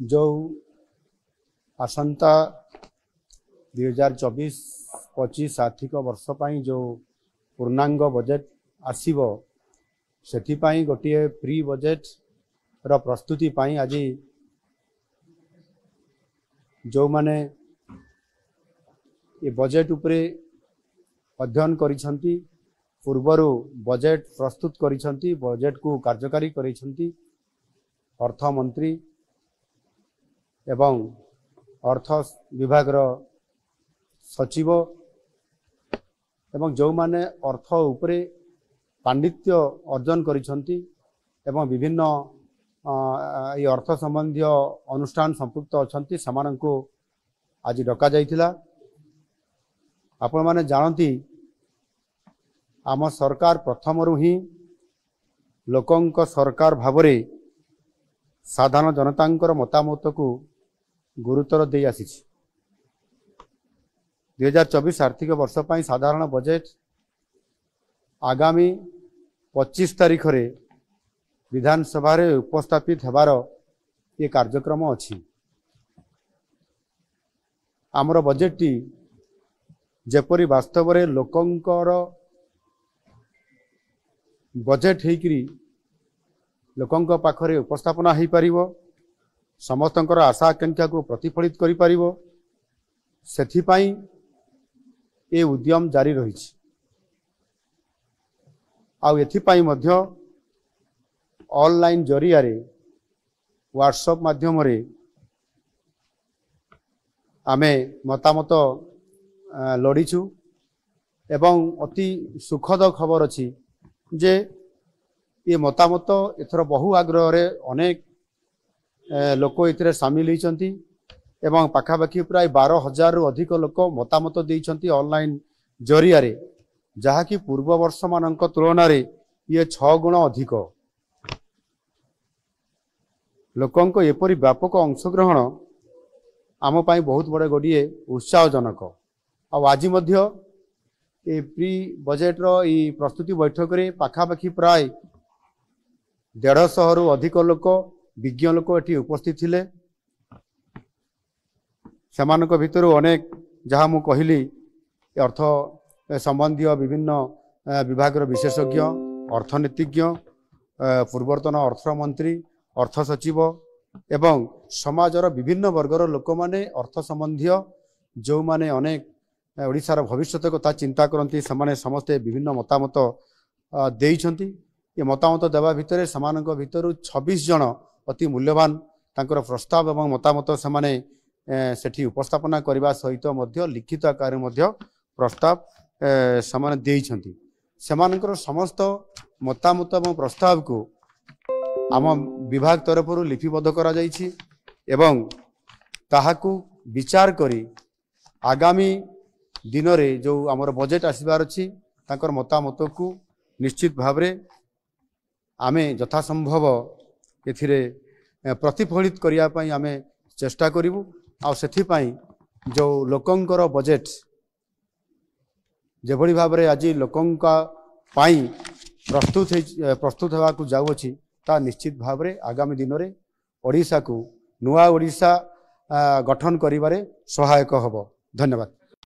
जो आसंता 2024-25 आर्थिक वर्ष पर जो पूर्णांग बजेट आसीबो सेथिपाई गोटे प्री बजेट रो प्रस्तुति पाई आज जो माने ये बजेट उपरे अध्ययन करिसंती पूर्वर बजेट प्रस्तुत करिसंती बजेट को कार्यकारी करिसंती अर्थ मंत्री एवं अर्थ विभाग रो सचिव एवं जो माने अर्थ उपरे पांडित्य अर्जन करिसंती एवं विभिन्न ये अर्थ संबंधी अनुष्ठान संपुक्त अछंती समानंको आज डका जाइथिला। आपण माने जानती आम सरकार प्रथम ही लोकंक सरकार भावरे साधारण जनतांकर मतामत को गुरुतर दे आसी 2024 आर्थिक वर्ष पर साधारण बजेट आगामी 25 तारीख रे विधानसभा रे उपस्थापित हेबार ये कार्यक्रम अछि। आमर बजेट टी जेपरी वास्तव रे लोकंकर बजेट हेकरी लोकंक पाखरे उपस्थापना हो पारिबो समस्तंकर आशा आकांक्षा को प्रतिफलित करि पारिबो सेथिपाई ए उद्यम जारी रही आथिपाई मध्य ऑनलाइन जरिया रे व्हाट्सएप माध्यम रे आमे मतामत लड़ीचु एवं अति सुखद खबर अछि जे ये मतामत एथर बहु आग्रह रे अनेक लोक इतरे सामिल होइचंती एवं पाखापाखि प्राय 12,000 रु अधिक लोक मतामत देइचंती ऑनलाइन जरिया रे जहा कि पूर्व वर्ष मानक तुलना रे ये 6 गुण अधिक लोकंक एपरी व्यापक अंशग्रहण आम पाई बहुत बड़े गोटे उत्साहजनक। आज मध्य ए प्री बजेट रो ई प्रस्तुति बैठक रे पाखापाखि प्राय 150 रु अधिक लोक विज्ञ लोक एटी उपस्थित थिले। सेमानक भितर अनेक जहाँ मु कहली अर्थ संबंधी विभिन्न विभाग विशेषज्ञ अर्थनीतिज्ञ पूर्वतन अर्थमंत्री अर्थ सचिव एवं समाजर विभिन्न वर्गर लोक माने अर्थ संबंधी जो माने अनेक ओडिशार भविष्यत कथा चिंता करती से समस्ते विभिन्न मतामत देइछंती। ये मतामत देवा भितर समानक भितर 26 जन अति मूल्यवान तांकर प्रस्ताव एवं मतामत से सेठी उपस्थापना करने सहित मध्य लिखित आकार मध्य प्रस्ताव समान देइछंती। सेमानकर समस्त मतामत एवं प्रस्ताव को आम विभाग तरफ लिपिबद्ध करा जाइछि एवं ताहाकू विचार करी आगामी दिन रे जो आमर बजेट आसबार अछि तांकर मतामत को निश्चित भावरे आमे यथासंभव एथिरे प्रतिफलित करिया पई आमे चेष्टा करिवु आ सेथिपाई जो लोकंकर बजेट जेभली भावरे आज लोकंका पाई प्रस्तुत हेबा को जाउछि ता निश्चित भावरे आगामी दिन रे ओडिसा को नुआ ओडिसा गठन करिबारे सहायक हबो। धन्यवाद।